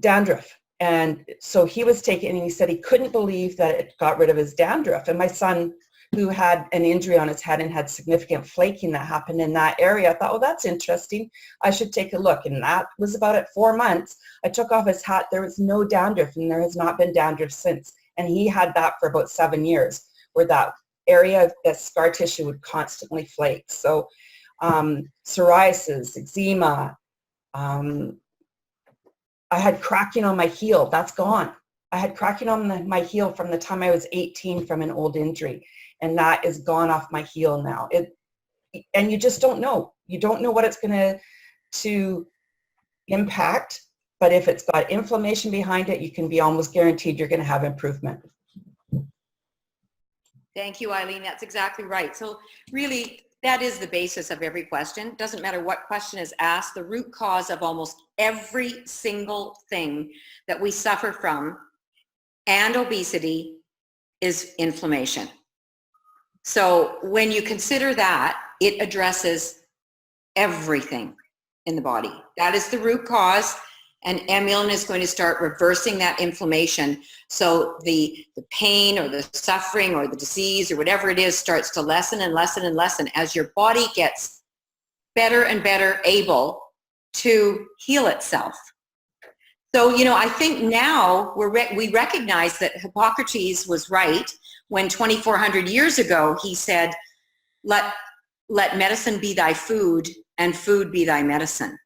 dandruff. And so he was taking it, and he said he couldn't believe that it got rid of his dandruff. And my son, who had an injury on his head and had significant flaking that happened in that area, I thought, well, that's interesting. I should take a look. And that was about at 4 months. I took off his hat. There was no dandruff, and there has not been dandruff since. And he had that for about 7 years, where that area of that scar tissue would constantly flake. So psoriasis, eczema, I had cracking on my heel. That's gone. I had cracking on my heel from the time I was 18 from an old injury, and that is gone off my heel now. And you just don't know. You don't know what it's going to impact, but if it's got inflammation behind it, you can be almost guaranteed you're going to have improvement. Thank you, Eileen. That's exactly right. So really, that is the basis of every question. Doesn't matter what question is asked, the root cause of almost every single thing that we suffer from and obesity is inflammation. So when you consider that, it addresses everything in the body. That is the root cause, and Emulin is going to start reversing that inflammation. So the pain or the suffering or the disease or whatever it is starts to lessen and lessen and lessen as your body gets better and better able to heal itself. So, you know, I think now we recognize that Hippocrates was right when 2,400 years ago he said, let medicine be thy food and food be thy medicine.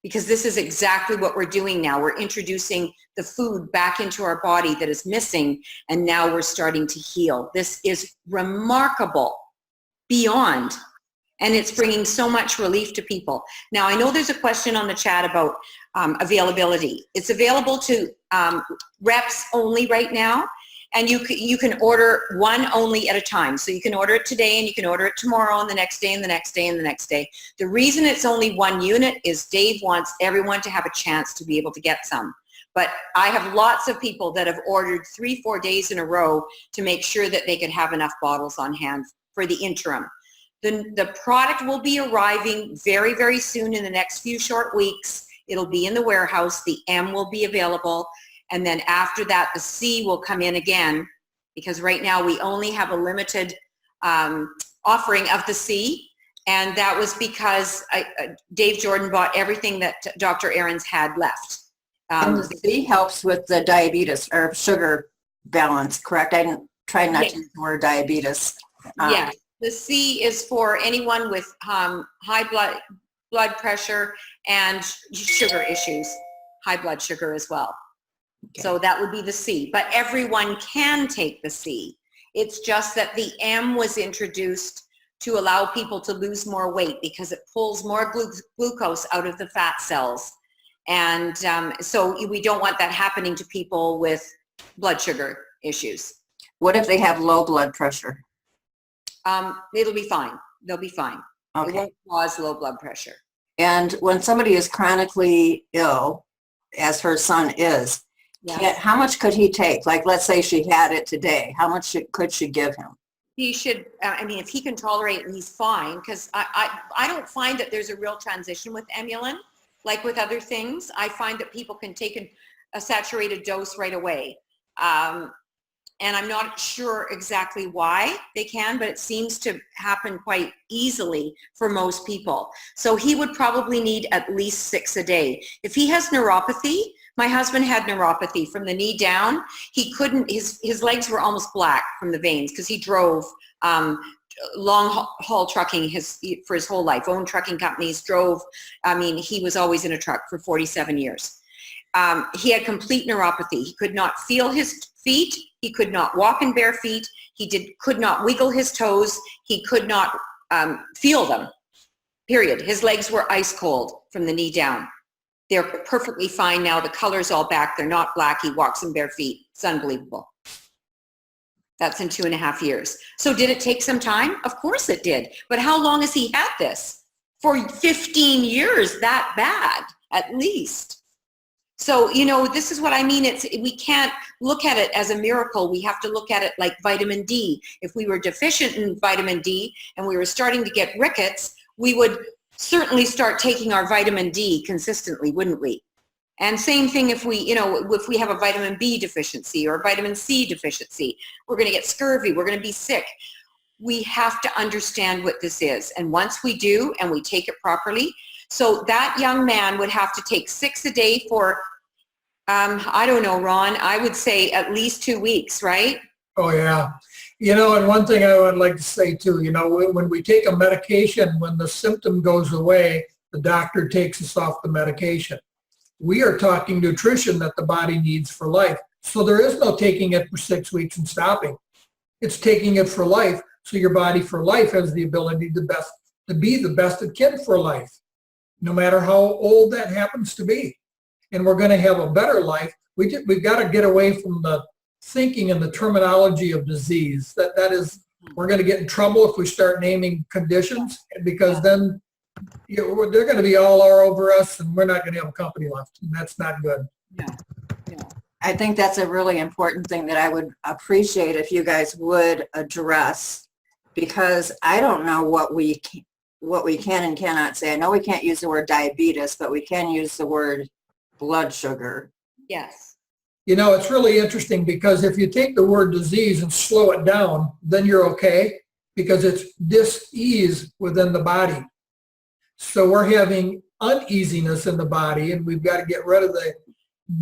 Because this is exactly what we're doing now. We're introducing the food back into our body that is missing, and now we're starting to heal. This is remarkable, beyond, and it's bringing so much relief to people. Now, I know there's a question on the chat about availability. It's available to reps only right now, and you can order one only at a time. So you can order it today, and you can order it tomorrow, and the next day, and the next day, and the next day. The reason it's only one unit is Dave wants everyone to have a chance to be able to get some. But I have lots of people that have ordered 3-4 days in a row to make sure that they could have enough bottles on hand for the interim. The product will be arriving very, very soon in the next few short weeks. It'll be in the warehouse. The M will be available. And then after that, the C will come in again, because right now we only have a limited offering of the C. And that was because Dave Jordan bought everything that Dr. Ahrens had left. And the C helps with the diabetes or sugar balance, correct? I didn't try not to use the word diabetes. Yeah, the C is for anyone with high blood pressure and sugar issues, high blood sugar as well. Okay. So that would be the C, but everyone can take the C. It's just that the M was introduced to allow people to lose more weight because it pulls more glucose out of the fat cells. And so we don't want that happening to people with blood sugar issues. What if they have low blood pressure? It'll be fine. They'll be fine. Okay. It won't cause low blood pressure. And when somebody is chronically ill, as her son is, yes. How much could he take? Like, let's say she had it today. How much could she give him? He should, I mean, if he can tolerate it, he's fine, because I don't find that there's a real transition with Emulin. Like with other things, I find that people can take a saturated dose right away. And I'm not sure exactly why they can, but it seems to happen quite easily for most people. So he would probably need at least 6 a day. If he has neuropathy, my husband had neuropathy from the knee down. He couldn't, his legs were almost black from the veins because he drove long haul trucking for his whole life, owned trucking companies, drove. I mean, he was always in a truck for 47 years. He had complete neuropathy. He could not feel his feet. He could not walk in bare feet. He could not wiggle his toes. He could not feel them, period. His legs were ice cold from the knee down. They're perfectly fine now. The color's all back. They're not black. He walks in bare feet. It's unbelievable. That's in 2.5 years. So did it take some time? Of course it did. But how long has he had this? For 15 years, that bad, at least. So, you know, this is what I mean. We can't look at it as a miracle. We have to look at it like vitamin D. If we were deficient in vitamin D and we were starting to get rickets, we would certainly start taking our vitamin D consistently, wouldn't we? And same thing if we, you know, if we have a vitamin B deficiency or a vitamin C deficiency, we're going to get scurvy, we're going to be sick. We have to understand what this is. And once we do and we take it properly, so that young man would have to take 6 a day for, I don't know, Ron, I would say at least 2 weeks, right? Oh, yeah. You know, and one thing I would like to say too, you know, when we take a medication, when the symptom goes away, the doctor takes us off the medication. We are talking nutrition that the body needs for life. So there is no taking it for 6 weeks and stopping. It's taking it for life. So your body for life has the ability to be the best it can for life, no matter how old that happens to be. And we're going to have a better life. We've got to get away from the thinking and the terminology of disease. That is, we're going to get in trouble if we start naming conditions, because then they're going to be all over us and we're not going to have a company left. And that's not good. Yeah. Yeah. I think that's a really important thing that I would appreciate if you guys would address, because I don't know what we can and cannot say. I know we can't use the word diabetes, but we can use the word blood sugar. Yes. You know, it's really interesting, because if you take the word disease and slow it down, then you're okay, because it's dis-ease within the body. So we're having uneasiness in the body, and we've got to get rid of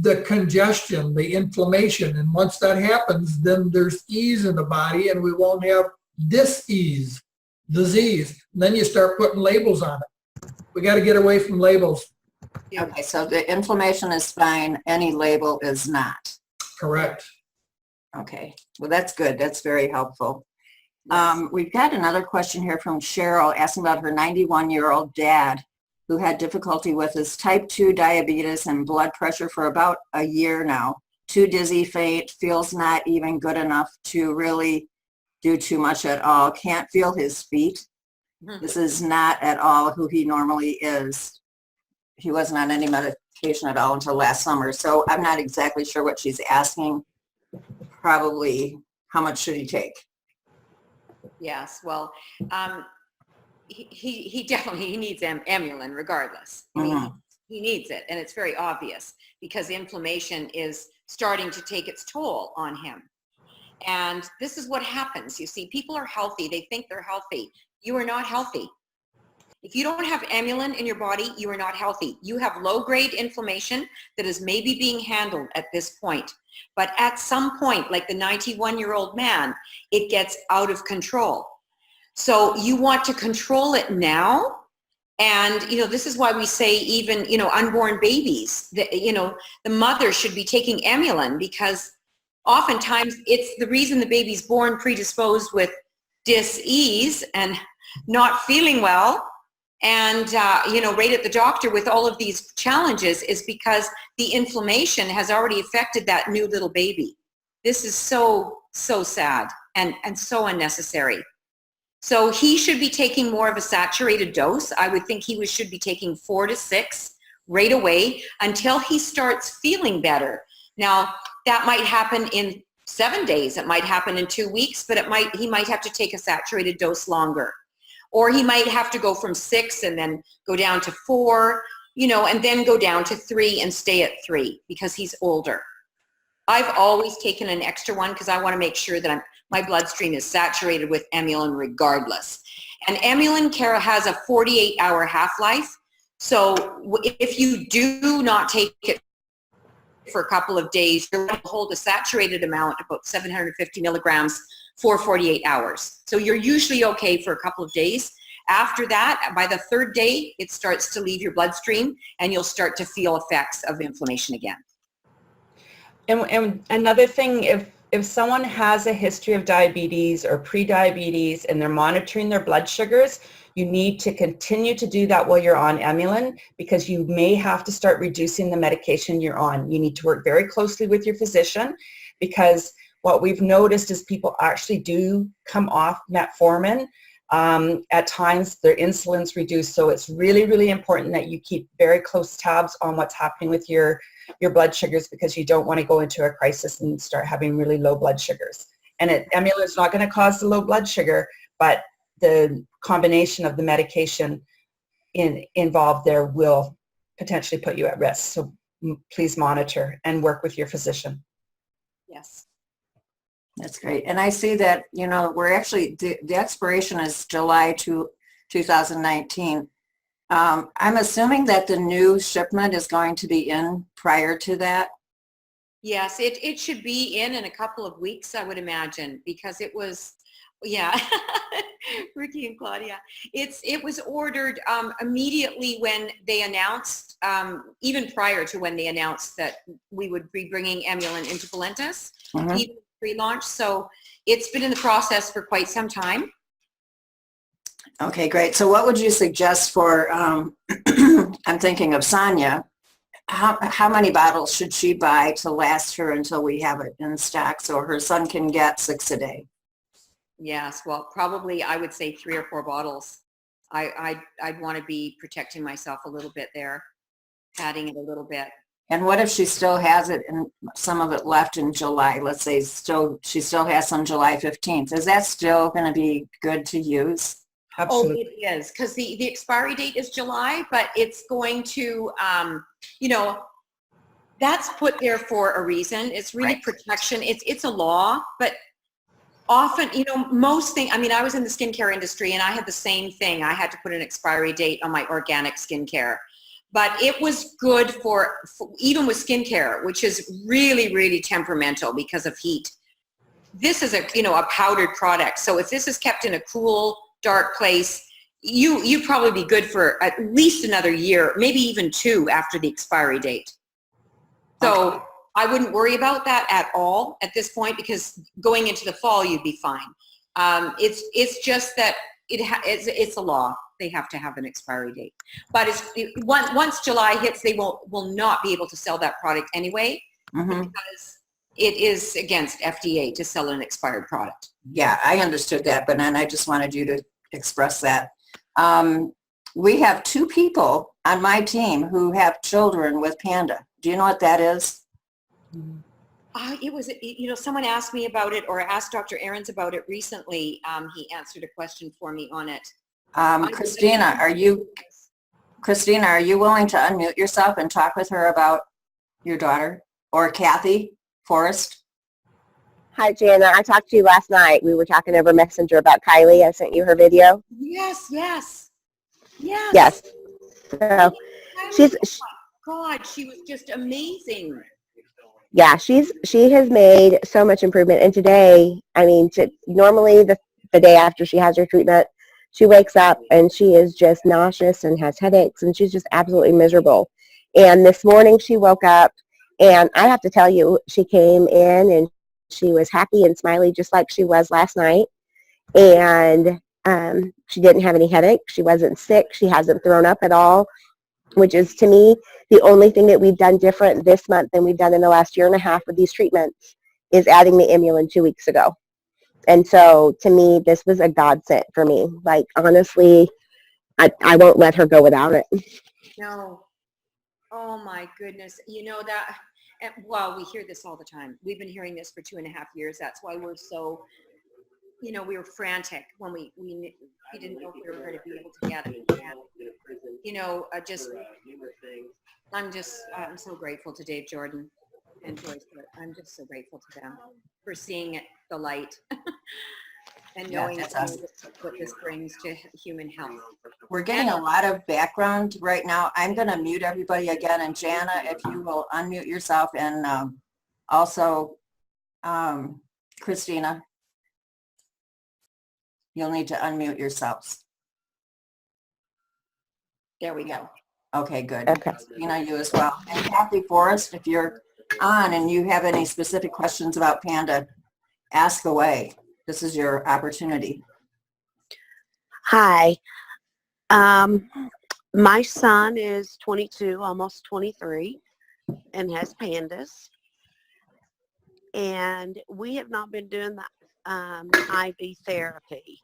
the congestion, the inflammation. And once that happens, then there's ease in the body and we won't have dis-ease, disease. And then you start putting labels on it. We got to get away from labels. Okay, so the inflammation is fine, any label is not. Correct. Okay, well, that's good. That's very helpful. We've got another question here from Cheryl asking about her 91-year-old dad who had difficulty with his type 2 diabetes and blood pressure for about a year now. Too dizzy, faint, feels not even good enough to really do too much at all, can't feel his feet. This is not at all who he normally is. He wasn't on any medication at all until last summer, so I'm not exactly sure what she's asking. Probably how much should he take? Yes, well, he definitely needs Emulin regardless. I mean, he needs it, and it's very obvious because inflammation is starting to take its toll on him. And this is what happens. You see, people are healthy. They think they're healthy. You are not healthy. If you don't have Emulin in your body, you are not healthy. You have low-grade inflammation that is maybe being handled at this point. But at some point, like the 91-year-old man, it gets out of control. So you want to control it now. And, you know, this is why we say even, you know, unborn babies, the mother should be taking Emulin, because oftentimes it's the reason the baby's born predisposed with dis-ease and not feeling well. And, right at the doctor with all of these challenges is because the inflammation has already affected that new little baby. This is so, so sad and so unnecessary. So he should be taking more of a saturated dose. I would think he should be taking 4 to 6 right away until he starts feeling better. Now, that might happen in 7 days. It might happen in 2 weeks, but he might have to take a saturated dose longer. Or he might have to go from 6 and then go down to 4, and then go down to 3 and stay at 3 because he's older. I've always taken an extra one because I want to make sure that my bloodstream is saturated with Emulin regardless. And Emulin has a 48-hour half-life. So if you do not take it for a couple of days, you're going to hold a saturated amount, about 750 milligrams, for 48 hours. So you're usually okay for a couple of days. After that, by the 3rd day, it starts to leave your bloodstream and you'll start to feel effects of inflammation again. And another thing, if someone has a history of diabetes or pre-diabetes and they're monitoring their blood sugars, you need to continue to do that while you're on Emulin, because you may have to start reducing the medication you're on. You need to work very closely with your physician, because what we've noticed is people actually do come off metformin. At times their insulin's reduced, so it's really, really important that you keep very close tabs on what's happening with your blood sugars, because you don't want to go into a crisis and start having really low blood sugars. And Emulin is not going to cause the low blood sugar, but the combination of the medication involved there will potentially put you at risk. So please monitor and work with your physician. Yes. That's great. And I see that, you know, we're actually, the expiration is July 2019. I'm assuming that the new shipment is going to be in prior to that. Yes, it should be in a couple of weeks, I would imagine, because it was, yeah, Ricky and Claudia. It was ordered immediately when they announced, even prior to when they announced that we would be bringing Emulin into Valentus, even pre-launch. So it's been in the process for quite some time. Okay, great. So what would you suggest for, I'm thinking of Sonia, how many bottles should she buy to last her until we have it in stock so her son can get 6 a day? Yes, well, probably I would say 3 or 4 bottles. I'd want to be protecting myself a little bit there, adding it a little bit. And what if she still has it and some of it left in July? Let's say she still has some July 15th. Is that still going to be good to use? Absolutely. Oh, it is, because the expiry date is July, but it's going to, you know, that's put there for a reason. It's really protection. It's a law, but often, you know, most things, I mean, I was in the skincare industry and I had the same thing. I had to put an expiry date on my organic skincare, but it was good for even with skincare, which is really, really temperamental because of heat. This is a powdered product. So if this is kept in a cool, dark place, you probably be good for at least another year, maybe even 2 after the expiry date. So okay. I wouldn't worry about that at all at this point, because going into the fall, you'd be fine. It's just that it's a law. They have to have an expiry date. But once July hits, they will not be able to sell that product anyway, because it is against FDA to sell an expired product. Yeah, I understood that, but then I just wanted you to express that. We have 2 people on my team who have children with Panda. Do you know what that is? It was, someone asked me about it, or asked Dr. Ahrens about it recently. He answered a question for me on it. Christina, are you willing to unmute yourself and talk with her about your daughter? Or Kathy Forrest? Hi, Jana. I talked to you last night. We were talking over Messenger about Kylie. I sent you her video. Yes. Yes. So oh my God, she was just amazing. Yeah, she has made so much improvement. And today, I mean, normally the day after she has her treatment, she wakes up and she is just nauseous and has headaches, and she's just absolutely miserable. And this morning she woke up, and I have to tell you, she came in and she was happy and smiley just like she was last night. And she didn't have any headaches. She wasn't sick. She hasn't thrown up at all, which is, to me, the only thing that we've done different this month than we've done in the last year and a half with these treatments is adding the Emulin 2 weeks ago. And so, to me, this was a godsend for me. Like, honestly, I won't let her go without it. No. Oh, my goodness. You know that, well, we hear this all the time. We've been hearing this for 2.5 years. That's why we're so, we were frantic when we didn't know if we were going to be able to get it. And, I'm so grateful to Dave Jordan and Joyce. I'm just so grateful to them for seeing the light and knowing what this brings to human health. We're getting a lot of background right now. I'm going to mute everybody again. And Jana, if you will unmute yourself, and also Christina, you'll need to unmute yourselves. There we go. Okay, good. Okay. Christina, you as well. And Kathy Forrest, if you're on and you have any specific questions about Panda, Ask away. This is your opportunity. Hi. My son is 22, almost 23, and has pandas. And we have not been doing the IV therapy.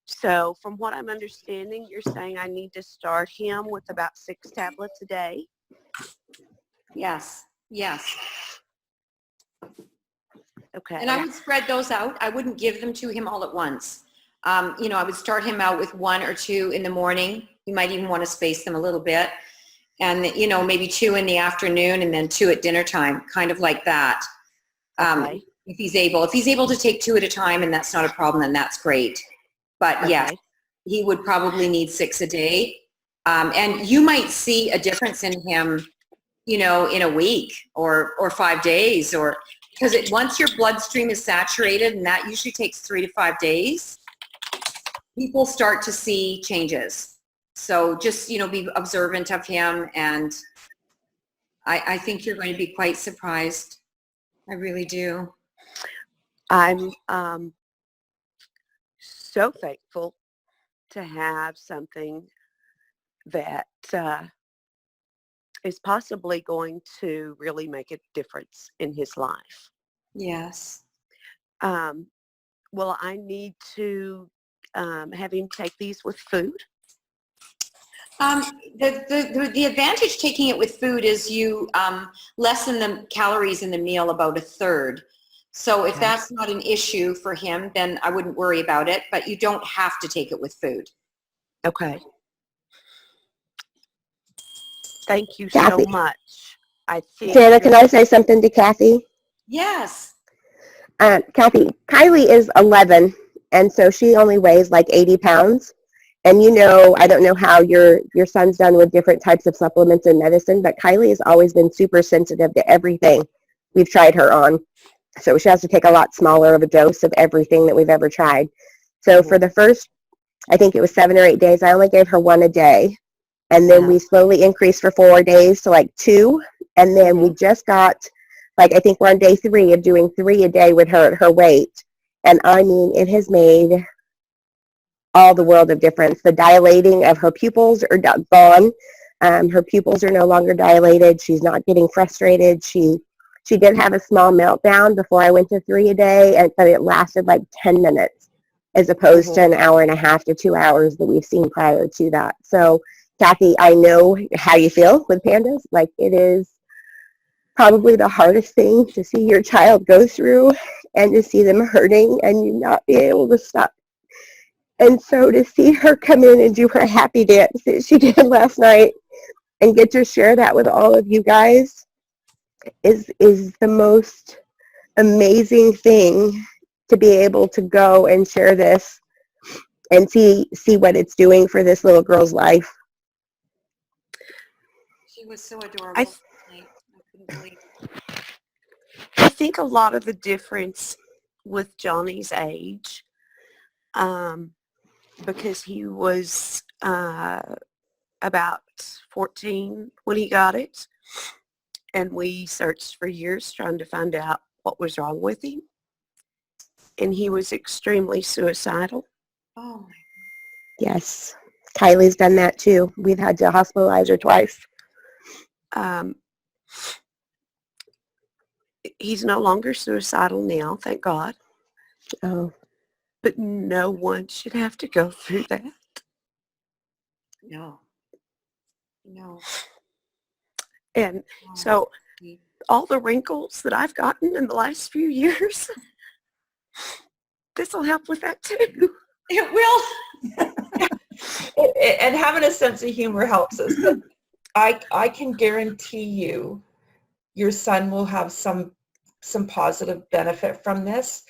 So from what I'm understanding, you're saying I need to start him with about 6 tablets a day? Yes, yes. Okay. And I would spread those out. I wouldn't give them to him all at once. You know, I would start him out with 1 or 2 in the morning. You might even want to space them a little bit. And, you know, maybe 2 in the afternoon and then 2 at dinner time, kind of like that. Okay. If he's able to take 2 at a time and that's not a problem, then that's great. But yeah, Okay. he would probably need 6 a day. And you might see a difference in him, you know, in a week or 5 days, or because once your bloodstream is saturated, and that usually takes 3 to 5 days, people start to see changes. So just, you know, be observant of him, and I think you're going to be quite surprised. I really do. I'm so thankful to have something that is possibly going to really make a difference in his life. Yes. Well, I need to have him take these with food. The advantage taking it with food is you lessen the calories in the meal about 1/3. So if Okay. that's not an issue for him, then I wouldn't worry about it, but you don't have to take it with food. Okay. Thank you Kathy. so much. I think Jana, can I say something to Kathy? Yes. Kathy, Kylie is 11, and so she only weighs like 80 pounds. And you know, I don't know how your son's done with different types of supplements and medicine, but Kylie has always been super sensitive to everything we've tried her on. So she has to take a lot smaller of a dose of everything that we've ever tried. So for the first, I think it was 7 or 8 days, I only gave her 1 a day. And then we slowly increased for 4 days to like 2. And then we just got, like, I think we're on day 3 of doing 3 a day with her at her weight. And I mean, it has made all the world of difference. The dilating of her pupils are gone. Her pupils are no longer dilated. She's not getting frustrated. She did have a small meltdown before I went to 3 a day, but it lasted like 10 minutes as opposed to an hour and a half to 2 hours that we've seen prior to that. So, Kathy, I know how you feel with pandas. Like, it is probably the hardest thing to see your child go through and to see them hurting and you not be able to stop. And so to see her come in and do her happy dance that she did last night and get to share that with all of you guys is the most amazing thing, to be able to go and share this and see what it's doing for this little girl's life. She was so adorable. I couldn't believe it. I think a lot of the difference with Johnny's age, because he was about 14 when he got it, and we searched for years trying to find out what was wrong with him, and he was extremely suicidal. Oh my. Yes, Kylie's done that too. We've had to hospitalize her twice. He's no longer suicidal now, thank God. Oh, But no one should have to go through that. No. No. And so all the wrinkles that I've gotten in the last few years, this will help with that too. It will. And having a sense of humor helps us. But I can guarantee you your son will have some positive benefit from this.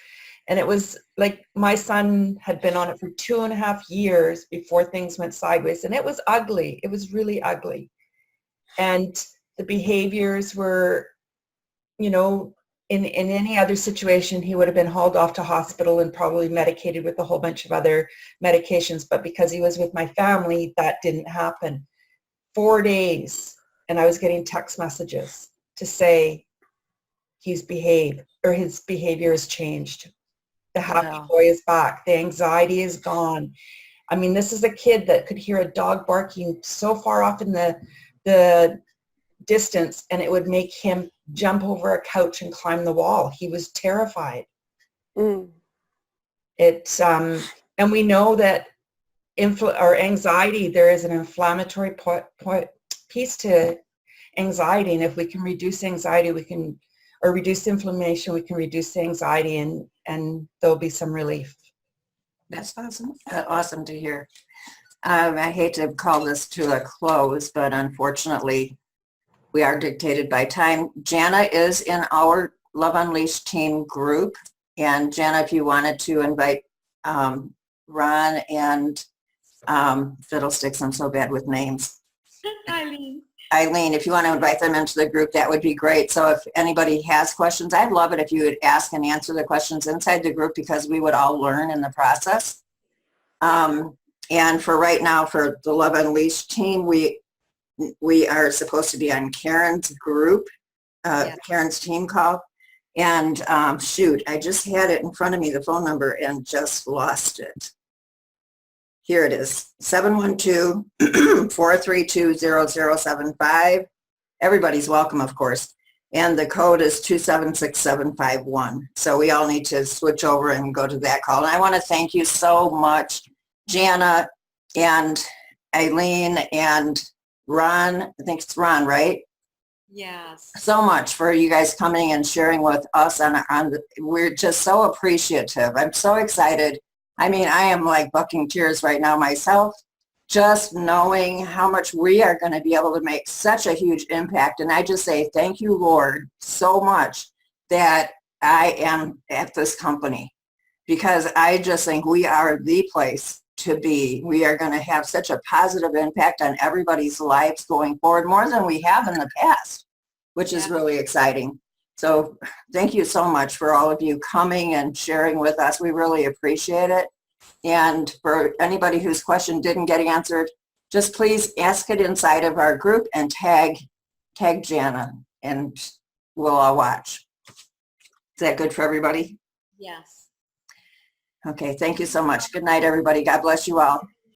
And it was like, my son had been on it for 2.5 years before things went sideways, and it was ugly. It was really ugly. And the behaviors were, you know, in any other situation, he would have been hauled off to hospital and probably medicated with a whole bunch of other medications. But because he was with my family, that didn't happen. 4 days, and I was getting text messages to say his behavior has changed. The happy Wow. boy is back. The anxiety is gone. I mean, this is a kid that could hear a dog barking so far off in the distance, and it would make him jump over a couch and climb the wall. He was terrified. Mm. It's and we know that or anxiety, there is an inflammatory piece to anxiety, and if we can reduce anxiety, we can, or reduce inflammation, we can reduce the anxiety, and there'll be some relief. That's awesome. Awesome to hear. I hate to call this to a close, but unfortunately, we are dictated by time. Jana is in our Love Unleashed team group. And Jana, if you wanted to invite Ron and Fiddlesticks, I'm so bad with names. Eileen, if you want to invite them into the group, that would be great. So if anybody has questions, I'd love it if you would ask and answer the questions inside the group, because we would all learn in the process. And for right now, for the Love Unleashed team, we are supposed to be on Karen's group, Karen's team call. And shoot, I just had it in front of me, the phone number, and just lost it. Here it is, 712-432-0075. Everybody's welcome, of course. And the code is 276751. So we all need to switch over and go to that call. And I want to thank you so much, Jana and Eileen and Ron. I think it's Ron, right? Yes. So much for you guys coming and sharing with us we're just so appreciative. I'm so excited. I mean, I am like bucking tears right now myself, just knowing how much we are going to be able to make such a huge impact. And I just say, thank you, Lord, so much that I am at this company, because I just think we are the place to be. We are going to have such a positive impact on everybody's lives going forward, more than we have in the past, which is really exciting. So thank you so much for all of you coming and sharing with us. We really appreciate it. And for anybody whose question didn't get answered, just please ask it inside of our group and tag Jana, and we'll all watch. Is that good for everybody? Yes. Okay, thank you so much. Good night, everybody. God bless you all.